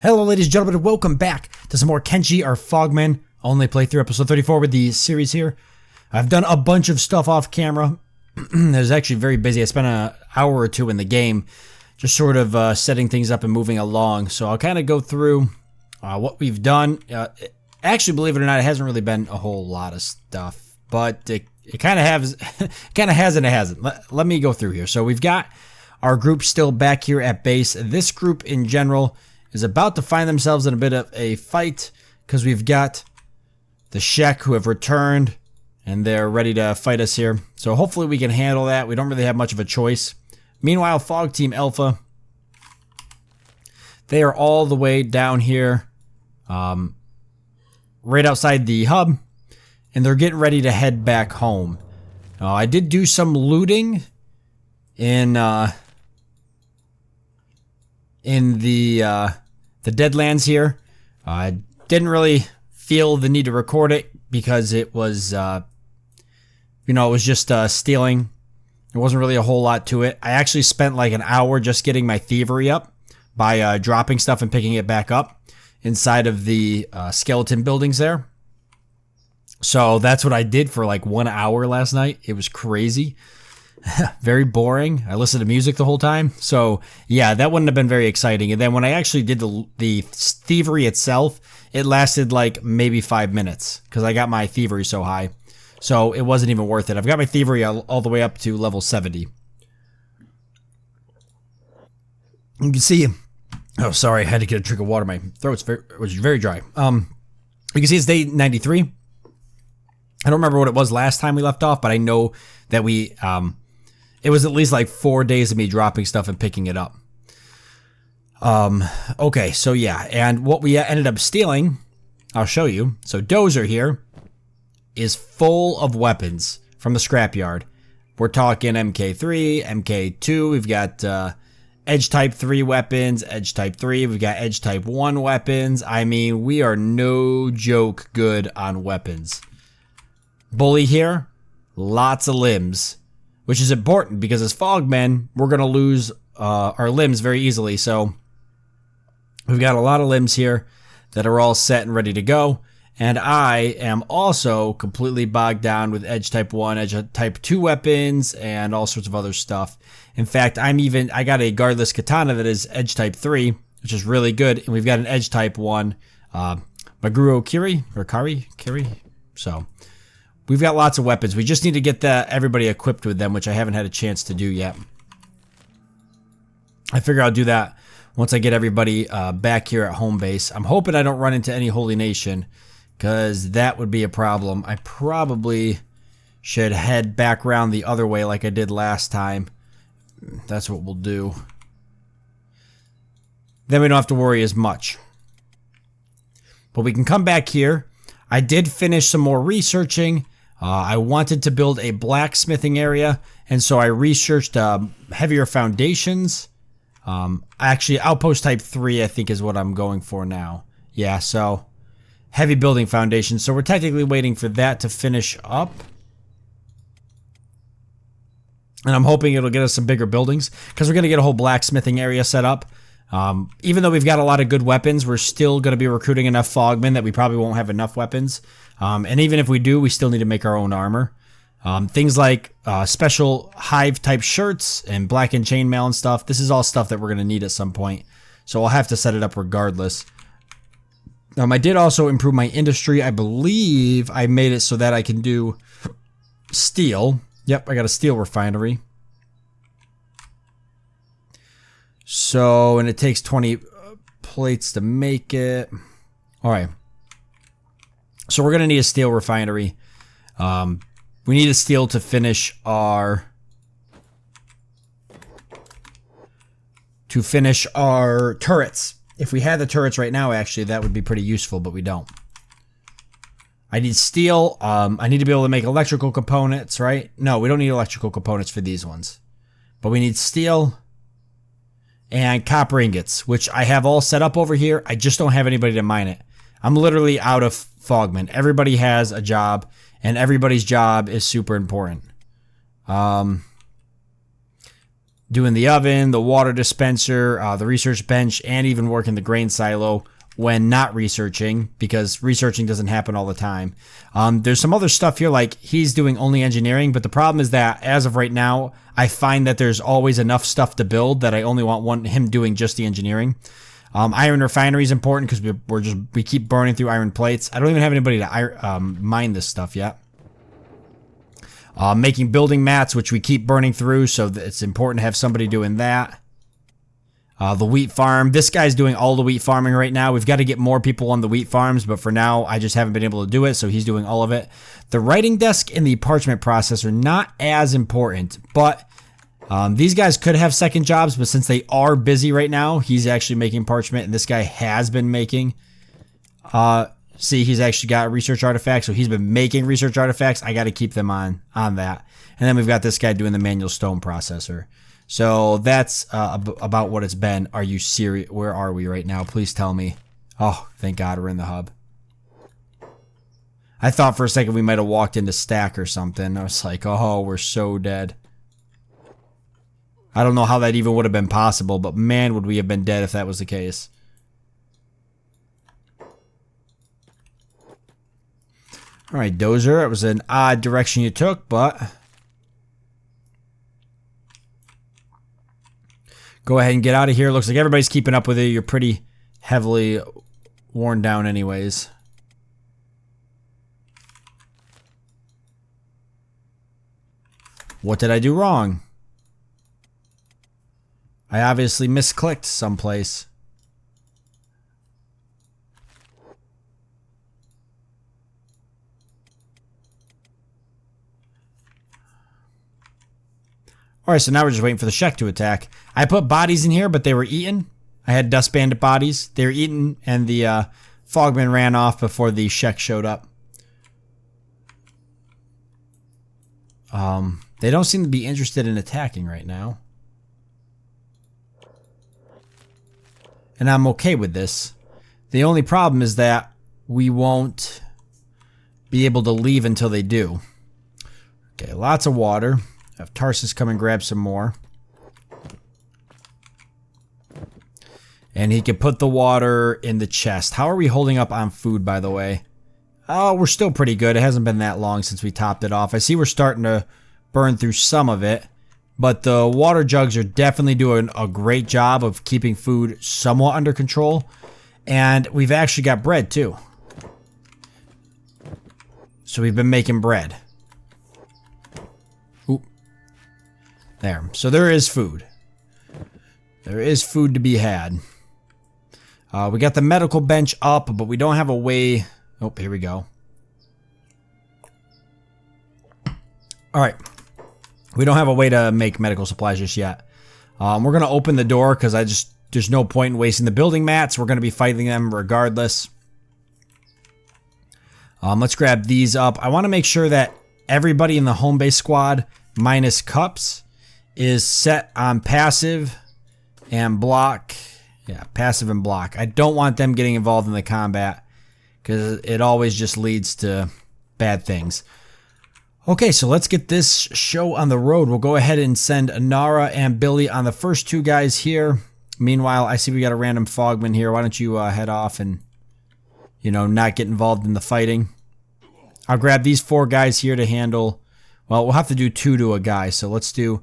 Hello ladies and gentlemen, and welcome back to some more Kenshi or Fogmen only playthrough, episode 34 with the series here. I've done a bunch of stuff off camera. It was actually very busy. I spent an hour or two in the game just sort of setting things up and moving along. So I'll kind of go through what we've done. Actually, believe it or not, it hasn't really been a whole lot of stuff, but it kind of has, kind of has and it hasn't. Let me go through here. So we've got our group still back here at base. This group in general is about to find themselves in a bit of a fight because we've got the Shek who have returned and they're ready to fight us here. So hopefully we can handle that. We don't really have much of a choice. Meanwhile, Fog Team Alpha, they are all the way down here, right outside the hub, and they're getting ready to head back home. I did do some looting in the Deadlands here. I didn't really feel the need to record it because it was, it was just stealing. There wasn't really a whole lot to it. I actually spent like an hour just getting my thievery up by dropping stuff and picking it back up inside of the skeleton buildings there. So that's what I did for like 1 hour last night. It was crazy. Very boring. I listened to music the whole time. So yeah, that wouldn't have been very exciting. And then when I actually did the thievery itself, it lasted like maybe 5 minutes because I got my thievery so high. So it wasn't even worth it. I've got my thievery all the way up to level 70. You can see, oh sorry, I had to get a drink of water. My throat's was very dry. You can see it's day 93. I don't remember what it was last time we left off, but I know that we, it was at least like 4 days of me dropping stuff and picking it up. Okay, so yeah, and what we ended up stealing, I'll show you. So Dozer here is full of weapons from the scrapyard. We're talking MK3, MK2, we've got Edge Type 3 weapons, Edge Type 3, we've got Edge Type 1 weapons. I mean, we are no joke good on weapons. Bully here, lots of limbs, which is important because as Fogmen, we're going to lose our limbs very easily. So we've got a lot of limbs here that are all set and ready to go. And I am also completely bogged down with Edge Type 1, Edge Type 2 weapons, and all sorts of other stuff. In fact, I got a guardless katana that is Edge Type 3, which is really good. And we've got an Edge Type 1, Maguro Kiri, or Kiri. So we've got lots of weapons. We just need to get everybody equipped with them, which I haven't had a chance to do yet. I figure I'll do that once I get everybody back here at home base. I'm hoping I don't run into any Holy Nation, because that would be a problem. I probably should head back around the other way like I did last time. That's what we'll do. Then we don't have to worry as much. But we can come back here. I did finish some more researching. I wanted to build a blacksmithing area, and so I researched heavier foundations. Actually, Outpost Type 3 I think is what I'm going for now. Yeah, so heavy building foundations. So we're technically waiting for that to finish up. And I'm hoping it'll get us some bigger buildings, because we're going to get a whole blacksmithing area set up. Even though we've got a lot of good weapons, we're still going to be recruiting enough Fogmen that we probably won't have enough weapons. And even if we do, we still need to make our own armor. Things like special hive type shirts and blackened chainmail and stuff. This is all stuff that we're going to need at some point. So I'll have to set it up regardless. I did also improve my industry. I believe I made it so that I can do steel. Yep, I got a steel refinery. So, and it takes 20 plates to make it. All right. So we're going to need a steel refinery. We need a steel to finish our turrets. If we had the turrets right now, actually, that would be pretty useful, but we don't. I need steel. I need to be able to make electrical components, right? No, we don't need electrical components for these ones. But we need steel and copper ingots, which I have all set up over here. I just don't have anybody to mine it. I'm literally out of Fogmen. Everybody has a job, and everybody's job is super important. doing the oven, the water dispenser, the research bench, and even working the grain silo when not researching, because researching doesn't happen all the time. There's some other stuff here, like he's doing only engineering, but the problem is that as of right now, I find that there's always enough stuff to build that I only want him doing just the engineering. Iron refinery is important because we keep burning through iron plates. I don't even have anybody to mine this stuff yet. Making building mats, which we keep burning through, so it's important to have somebody doing that. The wheat farm. This guy's doing all the wheat farming right now. We've got to get more people on the wheat farms, but for now, I just haven't been able to do it, so he's doing all of it. The writing desk and the parchment process are not as important, but these guys could have second jobs, but since they are busy right now, he's actually making parchment, and this guy has been making. See, he's actually got research artifacts, so he's been making research artifacts. I got to keep them on that. And then we've got this guy doing the manual stone processor. So that's about what it's been. Are you serious? Where are we right now? Please tell me. Oh, thank God we're in the hub. I thought for a second we might have walked into stack or something. I was like, oh, we're so dead. I don't know how that even would have been possible, but man, would we have been dead if that was the case. All right, Dozer, it was an odd direction you took, but go ahead and get out of here. Looks like everybody's keeping up with you. You're pretty heavily worn down anyways. What did I do wrong? I obviously misclicked someplace. Alright, so now we're just waiting for the Shek to attack. I put bodies in here, but they were eaten. I had Dust Bandit bodies. They were eaten, and the Fogmen ran off before the Shek showed up. They don't seem to be interested in attacking right now. And I'm okay with this. The only problem is that we won't be able to leave until they do. Okay, lots of water. Have Tarsus come and grab some more. And he can put the water in the chest. How are we holding up on food, by the way? Oh, we're still pretty good. It hasn't been that long since we topped it off. I see we're starting to burn through some of it. But the water jugs are definitely doing a great job of keeping food somewhat under control. And we've actually got bread, too. So we've been making bread. Oop. There. So there is food. There is food to be had. We got the medical bench up, but we don't have a way... Oh, here we go. Alright. We don't have a way to make medical supplies just yet. We're going to open the door because there's no point in wasting the building mats. We're going to be fighting them regardless. Let's grab these up. I want to make sure that everybody in the home base squad, minus Cups, is set on passive and block. Yeah, passive and block. I don't want them getting involved in the combat because it always just leads to bad things. Okay, so let's get this show on the road. We'll go ahead and send Anara and Billy on the first two guys here. Meanwhile, I see we got a random Fogman here. Why don't you head off and, you know, not get involved in the fighting. I'll grab these four guys here to handle. Well, we'll have to do two to a guy. So let's do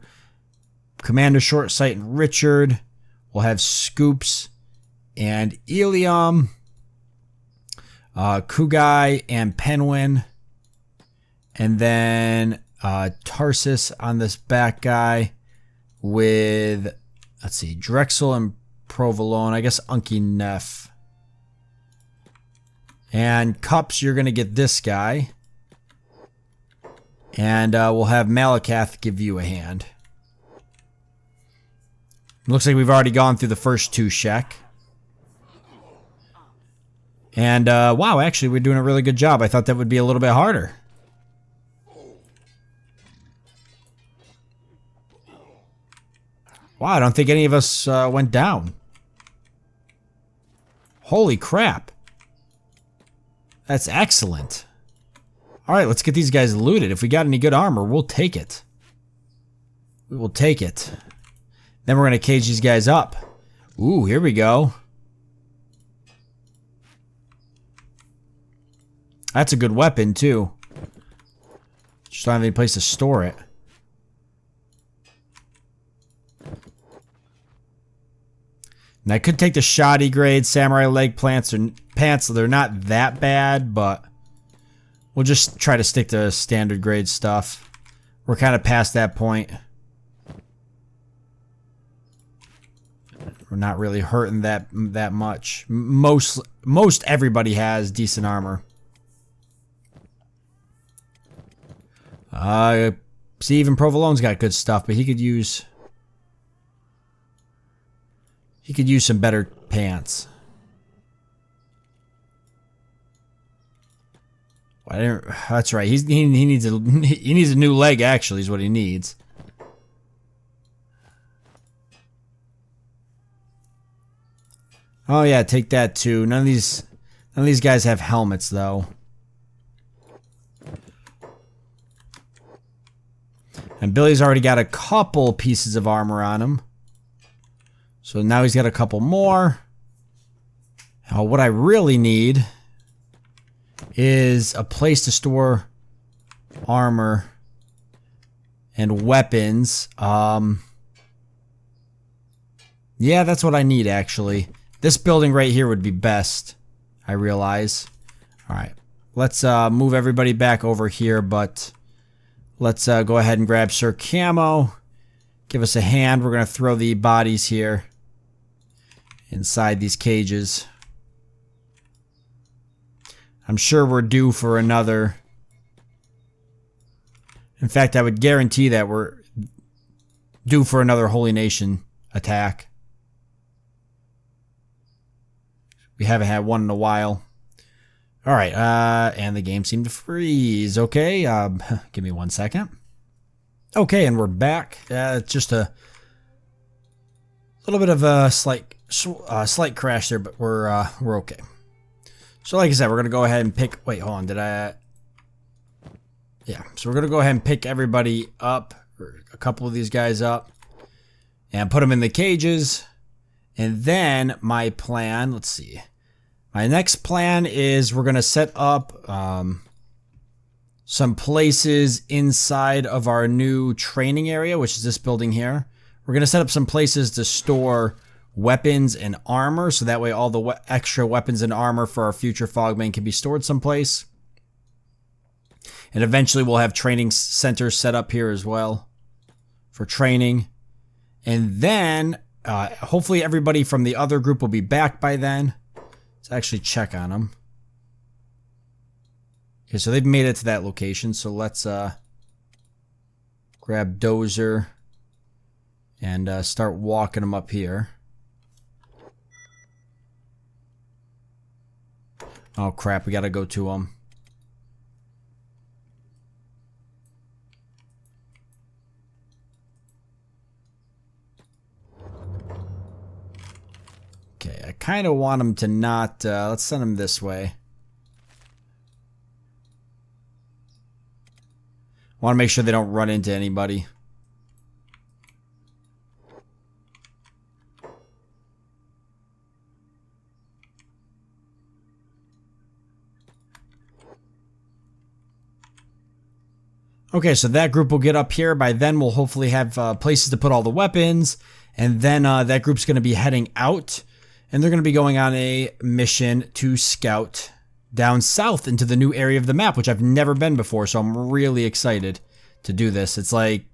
Commander Shortsight and Richard. We'll have Scoops and Eliam. Kugai and Penguin. And then Tarsus on this back guy with, let's see, Drexel and Provolone. I guess Unky Neff. And Cups, you're going to get this guy. And we'll have Malakath give you a hand. Looks like we've already gone through the first two Shek. And wow, actually we're doing a really good job. I thought that would be a little bit harder. Wow, I don't think any of us went down. Holy crap. That's excellent. Alright, let's get these guys looted. If we got any good armor, we'll take it. We will take it. Then we're going to cage these guys up. Ooh, here we go. That's a good weapon, too. Just don't have any place to store it. And I could take the shoddy grade samurai leg pants. They're not that bad, but we'll just try to stick to standard grade stuff. We're kind of past that point. We're not really hurting that much. Most everybody has decent armor. See, even Provolone's got good stuff, but he could use some better pants. That's right. He needs a new leg. Actually, is what he needs. Oh yeah, take that too. None of these guys have helmets though. And Billy's already got a couple pieces of armor on him. So now he's got a couple more. Now what I really need is a place to store armor and weapons. Yeah, that's what I need actually. This building right here would be best, I realize. Alright, let's move everybody back over here, but let's go ahead and grab Sir Camo. Give us a hand. We're going to throw the bodies here inside these cages. I'm sure we're due for another. In fact, I would guarantee that we're due for another Holy Nation attack. We haven't had one in a while. All right, and the game seemed to freeze. Okay, give me 1 second. Okay, and we're back. Just a little bit of a slight crash there, but we're okay. So, like I said, we're gonna go ahead and pick. Wait, hold on. Did I? Yeah. So we're gonna go ahead and pick everybody up, or a couple of these guys up, and put them in the cages. And then my plan. Let's see. My next plan is we're going to set up some places inside of our new training area, which is this building here. We're going to set up some places to store weapons and armor, so that way all the extra weapons and armor for our future Fogmen can be stored someplace. And eventually we'll have training centers set up here as well for training. And then hopefully everybody from the other group will be back by then. Let's actually check on them. Okay, so they've made it to that location. So let's grab Dozer and start walking them up here. Oh crap, we gotta go to them. Okay, I kind of want them to not, let's send them this way. Want to make sure they don't run into anybody. Okay, so that group will get up here. By then, we'll hopefully have places to put all the weapons. And then that group's going to be heading out. And they're going to be going on a mission to scout down south into the new area of the map, which I've never been before. So I'm really excited to do this. It's like,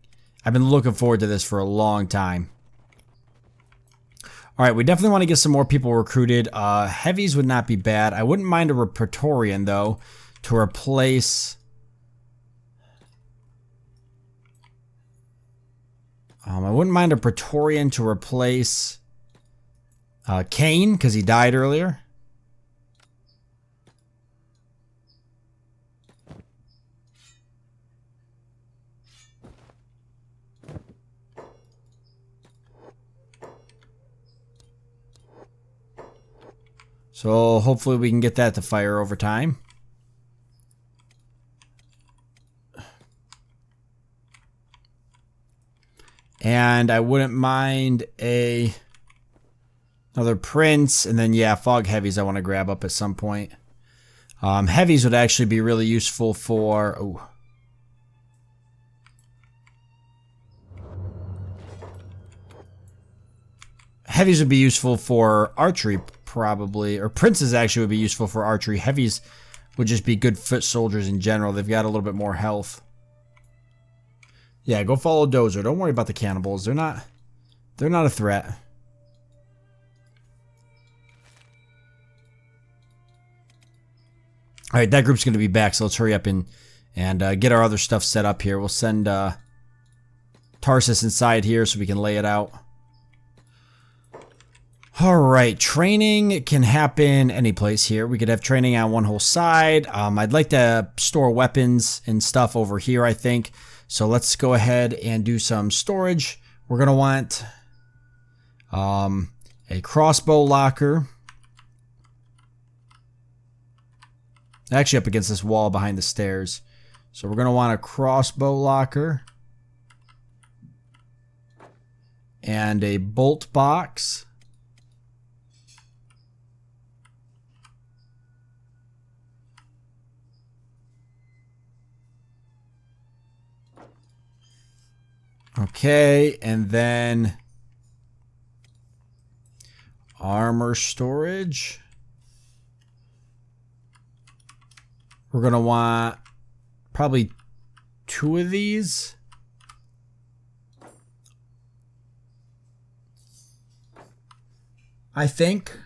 I've been looking forward to this for a long time. All right, we definitely want to get some more people recruited. Heavies would not be bad. I wouldn't mind a Praetorian, though, to replace... I wouldn't mind a Praetorian to replace Kane, because he died earlier. So hopefully we can get that to fire over time. And I wouldn't mind another prince. And then, yeah, fog heavies I want to grab up at some point. Heavies would actually be really useful for... Oh. Heavies would be useful for archery, probably. Or princes actually would be useful for archery. Heavies would just be good foot soldiers in general. They've got a little bit more health. Yeah, go follow Dozer. Don't worry about the cannibals. They're not a threat. Alright, that group's going to be back, so let's hurry up and get our other stuff set up here. We'll send Tarsus inside here so we can lay it out. Alright, training can happen any place here. We could have training on one whole side. I'd like to store weapons and stuff over here, I think. So let's go ahead and do some storage. We're going to want a crossbow locker. Actually up against this wall behind the stairs. So we're going to want a crossbow locker. And a bolt box. Okay, and then armor storage. We're going to want probably 2 of these. I think.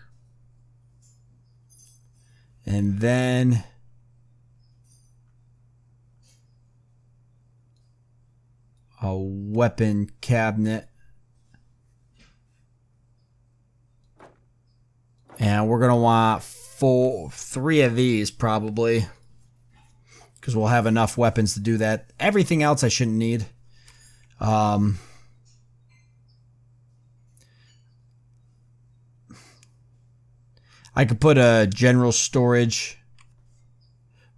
And then a weapon cabinet. And we're going to want 3 of these probably. Because we'll have enough weapons to do that. Everything else I shouldn't need. I could put a general storage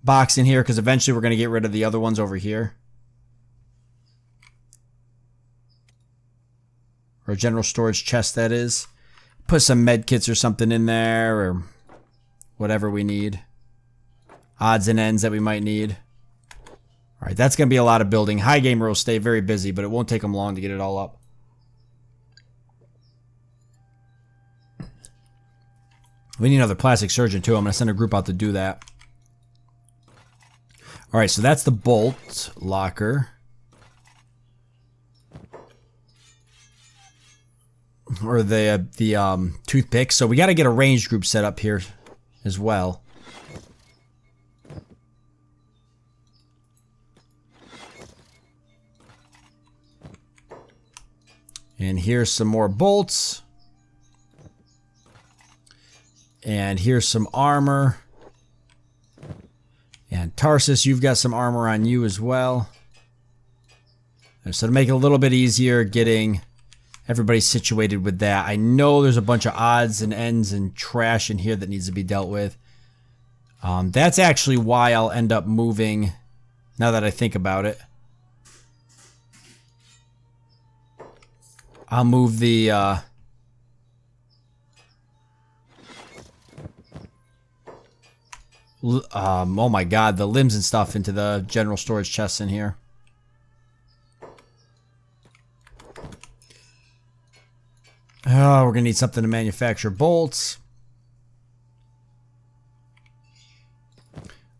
box in here because eventually we're going to get rid of the other ones over here. Or a general storage chest, that is. Put some med kits or something in there or whatever we need. Odds and ends that we might need. Alright, that's going to be a lot of building. High Gamer will stay very busy, but it won't take them long to get it all up. We need another plastic surgeon too. I'm going to send a group out to do that. Alright, so that's the bolt locker. Or the toothpick. So we got to get a ranged group set up here as well. And here's some more bolts. And here's some armor. And Tarsus, you've got some armor on you as well. And so to make it a little bit easier getting everybody situated with that. I know there's a bunch of odds and ends and trash in here that needs to be dealt with. That's actually why I'll end up moving, now that I think about it. I'll move the oh my god, the limbs and stuff into the general storage chests in here. Oh, we're gonna need something to manufacture bolts.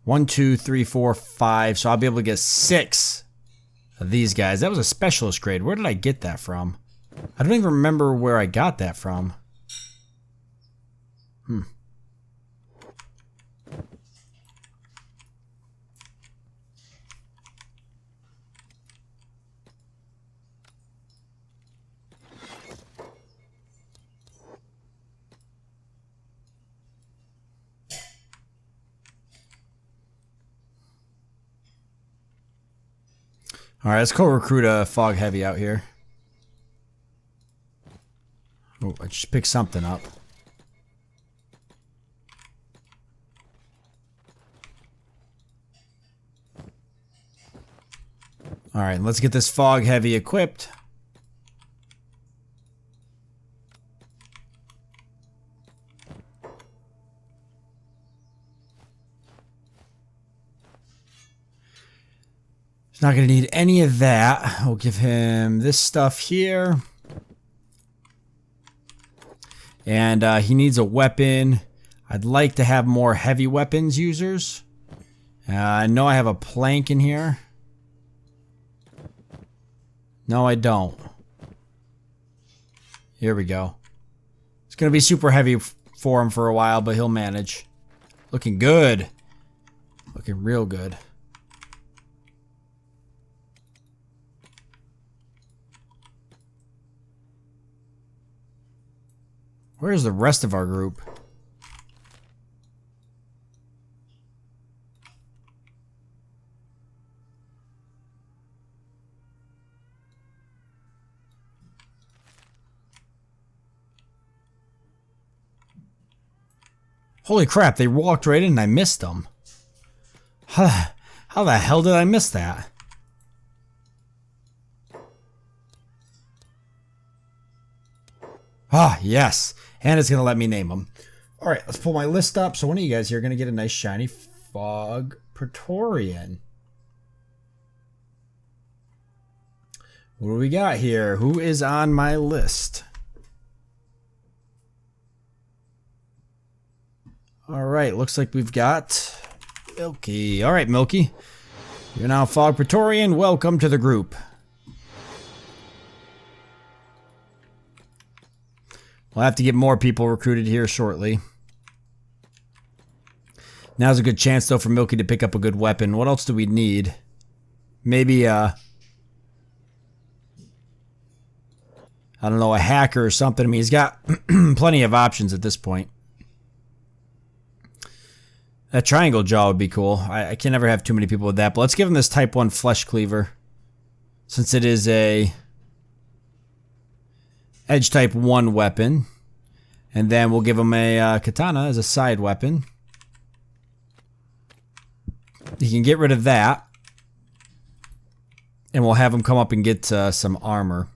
1, 2, 3, 4, 5. So I'll be able to get 6 of these guys. That was a specialist grade. Where did I get that from? I don't even remember where I got that from. Alright, let's go recruit a Fog Heavy out here. Oh, I just picked something up. Alright, let's get this Fog Heavy equipped. He's not going to need any of that. We'll give him this stuff here. And he needs a weapon. I'd like to have more heavy weapons users. I know I have a plank in here. No, I don't. Here we go. It's going to be super heavy for him for a while, but he'll manage. Looking good. Looking real good. Where's the rest of our group? Holy crap, they walked right in and I missed them. How the hell did I miss that? Ah, yes. And it's going to let me name them. All right, let's pull my list up. So one of you guys here are going to get a nice shiny Fog Praetorian. What do we got here? Who is on my list? All right, looks like we've got Milky. All right, Milky. You're now Fog Praetorian. Welcome to the group. We'll have to get more people recruited here shortly. Now's a good chance, though, for Milky to pick up a good weapon. What else do we need? Maybe, I don't know, a hacker or something. I mean, he's got plenty of options at this point. That triangle jaw would be cool. I can never have too many people with that. But let's give him this Type 1 Flesh Cleaver. Since it is a Edge Type 1 weapon. And then we'll give him a Katana as a side weapon. You can get rid of that. And we'll have him come up and get some armor.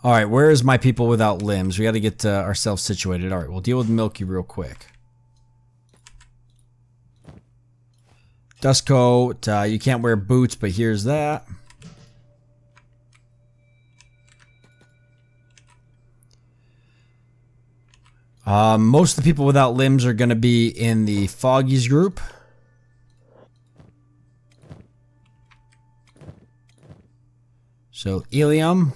Alright, where is my people without limbs? We got to get ourselves situated. Alright, we'll deal with Milky real quick. Dust coat. You can't wear boots, but here's that. Most of the people without limbs are going to be in the Foggies group. So, Ilium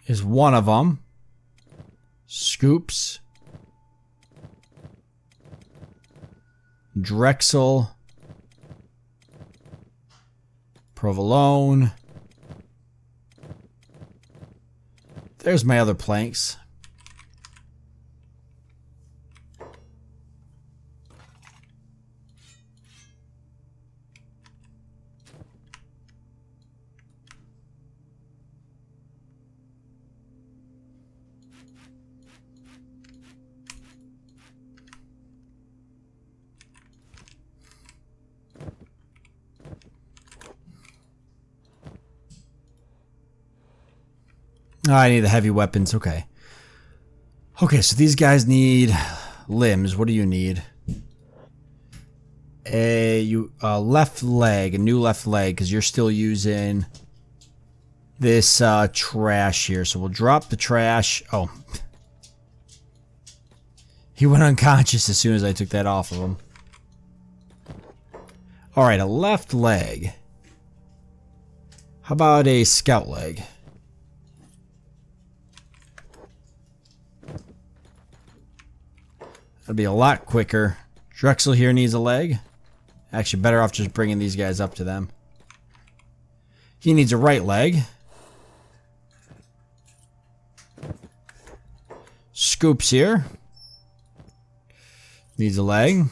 is one of them. Scoops. Drexel. Provolone. There's my other planks. Oh, I need the heavy weapons. Okay. Okay, so these guys need limbs. What do you need? A left leg, a new left leg, because you're still using this trash here. So we'll drop the trash. Oh. He went unconscious as soon as I took that off of him. Alright, a left leg. How about a scout leg? That'll be a lot quicker. Drexel here needs a leg. Actually, better off just bringing these guys up to them. He needs a right leg. Scoops here. Needs a leg.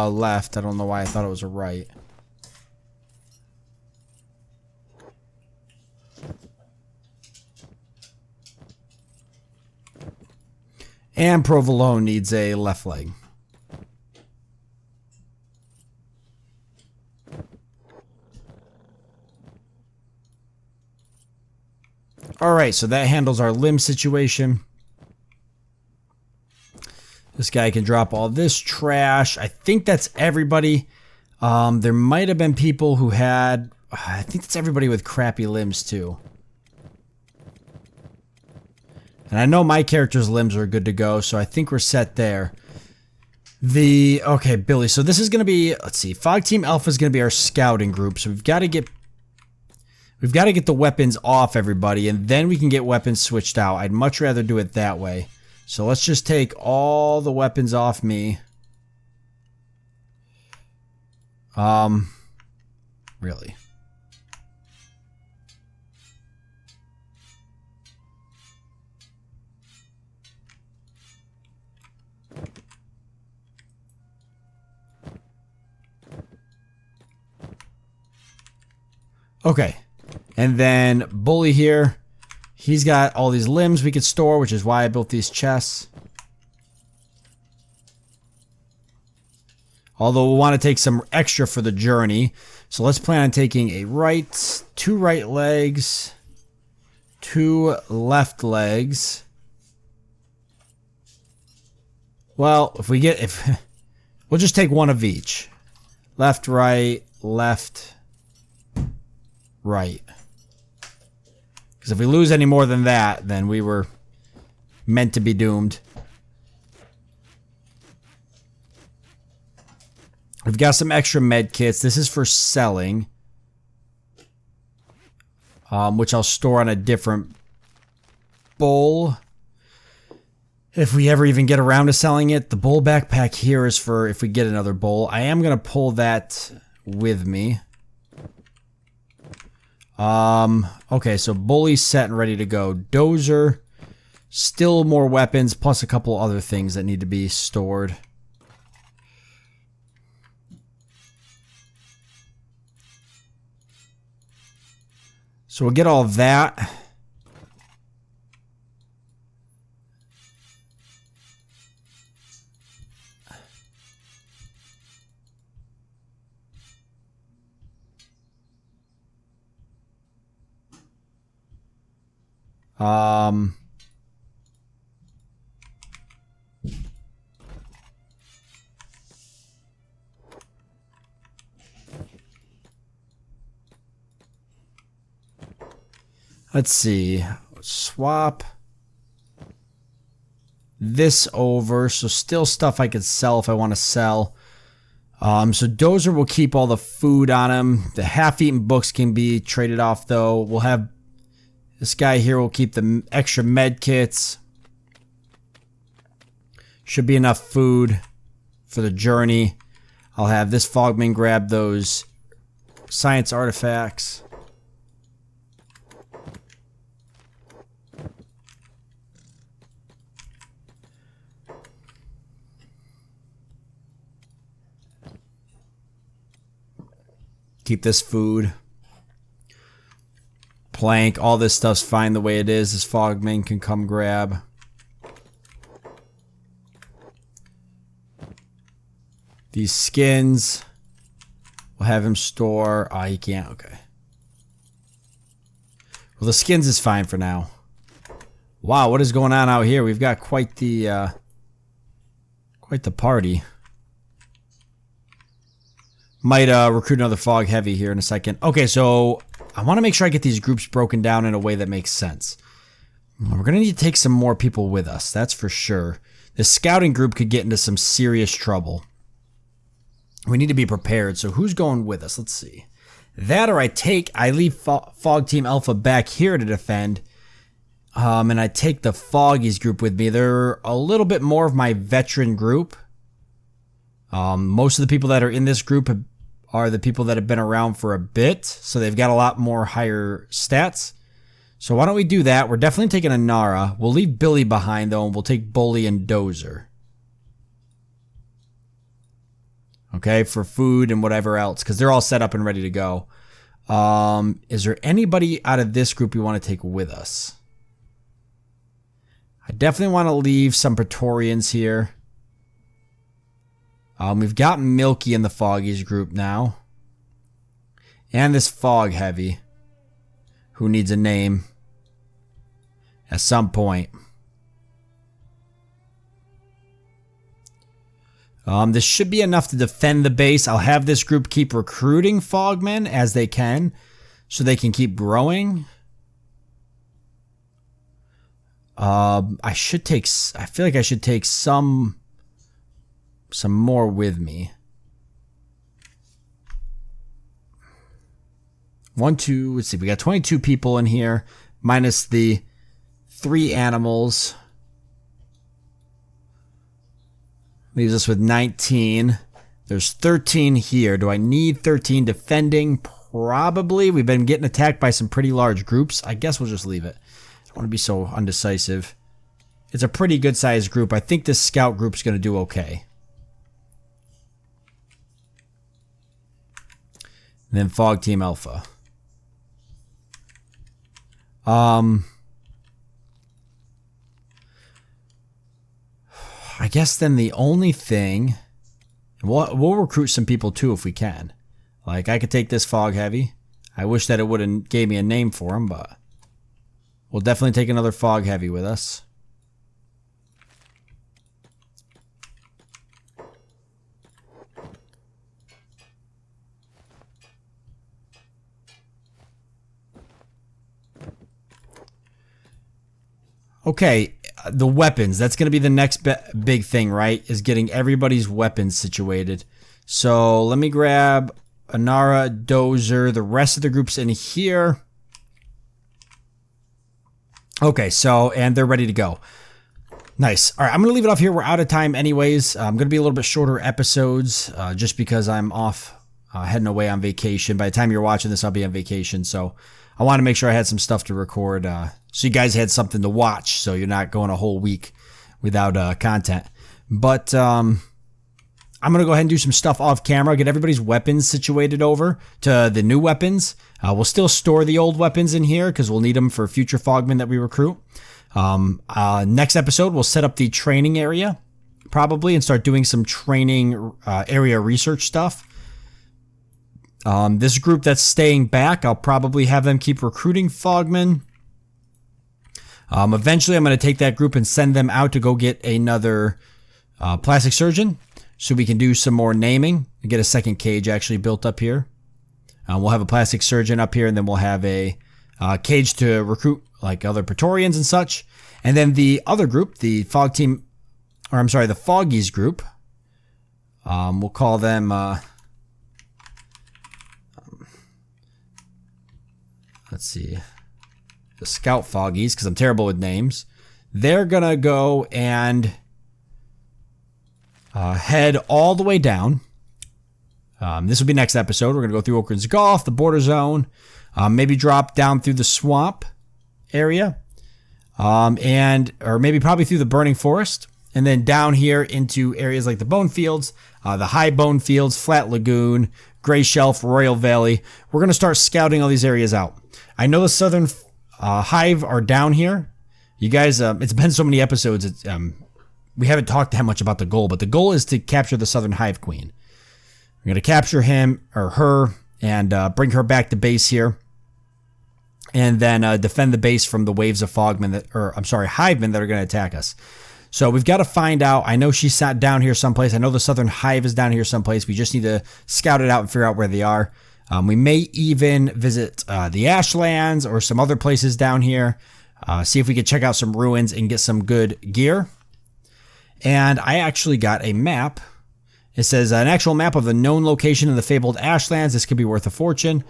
Left. I don't know why I thought it was a right. And Provolone needs a left leg. Alright, so that handles our limb situation. This guy can drop all this trash. I think that's everybody. There might have been people who had... I think that's everybody with crappy limbs too. And I know my character's limbs are good to go, so I think we're set there. Okay, Billy. So this is going to be... Let's see. Fog Team Alpha is going to be our scouting group. So we've got to get the weapons off everybody, and then we can get weapons switched out. I'd much rather do it that way. So let's just take all the weapons off me. Really? Okay. And then Bully here. He's got all these limbs we could store, which is why I built these chests. Although we'll want to take some extra for the journey. So let's plan on taking a right, 2 right legs, 2 left legs. Well, we'll just take 1 of each. Left, right, left, right. Because if we lose any more than that, then we were meant to be doomed. We've got some extra med kits. This is for selling. Which I'll store on a different bowl. If we ever even get around to selling it. The bowl backpack here is for if we get another bowl. I am going to pull that with me. Okay, so Bully's set and ready to go. Dozer, still more weapons, plus a couple other things that need to be stored. So we'll get all that. Let's see. Swap this over. So still stuff I could sell if I want to sell. So Dozer will keep all the food on him. The half-eaten books can be traded off, though. We'll have this guy here will keep the extra med kits. Should be enough food for the journey. I'll have this Fogman grab those science artifacts. Keep this food. Plank, all this stuff's fine the way it is. This Fogman can come grab. These skins, we'll have him store. Oh, he can't. Okay. Well, the skins is fine for now. Wow, what is going on out here? We've got quite the party. Might recruit another Fog Heavy here in a second. Okay, so I want to make sure I get these groups broken down in a way that makes sense. We're going to need to take some more people with us, that's for sure. The scouting group could get into some serious trouble. We need to be prepared, so who's going with us? Let's see. That or I leave Fog Team Alpha back here to defend. And I take the Foggies group with me. They're a little bit more of my veteran group. Most of the people that are in this group are the people that have been around for a bit, so they've got a lot more higher stats. So why don't we do that? We're definitely taking a Nara. We'll leave Billy behind, though, and we'll take Bully and Dozer. Okay, for food and whatever else, because they're all set up and ready to go. Is there anybody out of this group we want to take with us? I definitely want to leave some Praetorians here. We've got Milky in the Foggies group now. And this Fog Heavy, who needs a name at some point. This should be enough to defend the base. I'll have this group keep recruiting Fogmen as they can, so they can keep growing. I feel like I should take some more with me. 1, 2, let's see, we got 22 people in here, minus the 3 animals. Leaves us with 19. There's 13 here. Do I need 13 defending? Probably. We've been getting attacked by some pretty large groups. I guess we'll just leave it. I don't want to be so undecisive. It's a pretty good sized group. I think this scout group's going to do okay. And then Fog Team Alpha. I guess then the only thing, we'll recruit some people too if we can. Like, I could take this Fog Heavy. I wish that it would have gave me a name for him, but we'll definitely take another Fog Heavy with us. Okay, the weapons. That's going to be the next big thing, right? Is getting everybody's weapons situated. So let me grab Anara, Dozer, the rest of the groups in here. Okay, so, and they're ready to go. Nice. All right, I'm going to leave it off here. We're out of time anyways. I'm going to be a little bit shorter episodes just because I'm off heading away on vacation. By the time you're watching this, I'll be on vacation. So I want to make sure I had some stuff to record so you guys had something to watch, so you're not going a whole week without content. But I'm going to go ahead and do some stuff off camera, get everybody's weapons situated over to the new weapons. We'll still store the old weapons in here because we'll need them for future Fogmen that we recruit. Next episode, we'll set up the training area probably and start doing some training area research stuff. This group that's staying back, I'll probably have them keep recruiting Fogmen. Eventually, I'm going to take that group and send them out to go get another plastic surgeon so we can do some more naming and get a second cage actually built up here. We'll have a plastic surgeon up here, and then we'll have a cage to recruit like other Praetorians and such. And then the other group, the Fog Team, or I'm sorry, the Foggies group, we'll call them... let's see, the Scout Foggies, because I'm terrible with names. They're going to go and head all the way down. This will be next episode. We're going to go through Oakland's Gulf, the border zone, maybe drop down through the swamp area, or maybe probably through the burning forest, and then down here into areas like the Bone Fields, the High Bone Fields, Flat Lagoon, Gray Shelf, Royal Valley. We're going to start scouting all these areas out. I know the Southern Hive are down here. You guys, it's been so many episodes. We haven't talked that much about the goal, but the goal is to capture the Southern Hive Queen. We're going to capture him or her and bring her back to base here. And then defend the base from the waves of Fogmen Hivemen that are going to attack us. So we've got to find out. I know she's sat down here someplace. I know the Southern Hive is down here someplace. We just need to scout it out and figure out where they are. We may even visit the Ashlands or some other places down here. See if we could check out some ruins and get some good gear. And I actually got a map. It says an actual map of the known location in the fabled Ashlands. This could be worth a fortune.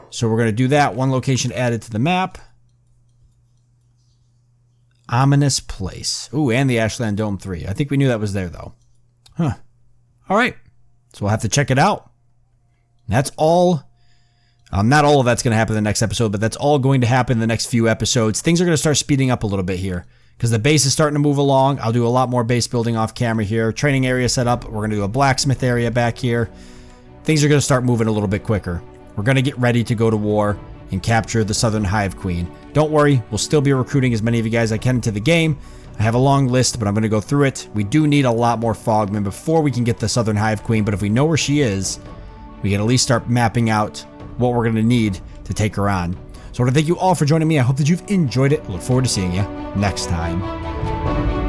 So we're going to do that. One location added to the map. Ominous Place. Ooh, and the Ashland Dome 3. I think we knew that was there, though. Huh. All right. So we'll have to check it out. That's all. Not all of that's going to happen in the next episode, but that's all going to happen in the next few episodes. Things are going to start speeding up a little bit here because the base is starting to move along. I'll do a lot more base building off camera here. Training area set up. We're going to do a blacksmith area back here. Things are going to start moving a little bit quicker. We're going to get ready to go to war and capture the Southern Hive Queen. Don't worry, we'll still be recruiting as many of you guys as I can into the game. I have a long list, but I'm going to go through it. We do need a lot more Fogmen before we can get the Southern Hive Queen, but if we know where she is, we can at least start mapping out what we're going to need to take her on. So I want to thank you all for joining me. I hope that you've enjoyed it. I look forward to seeing you next time.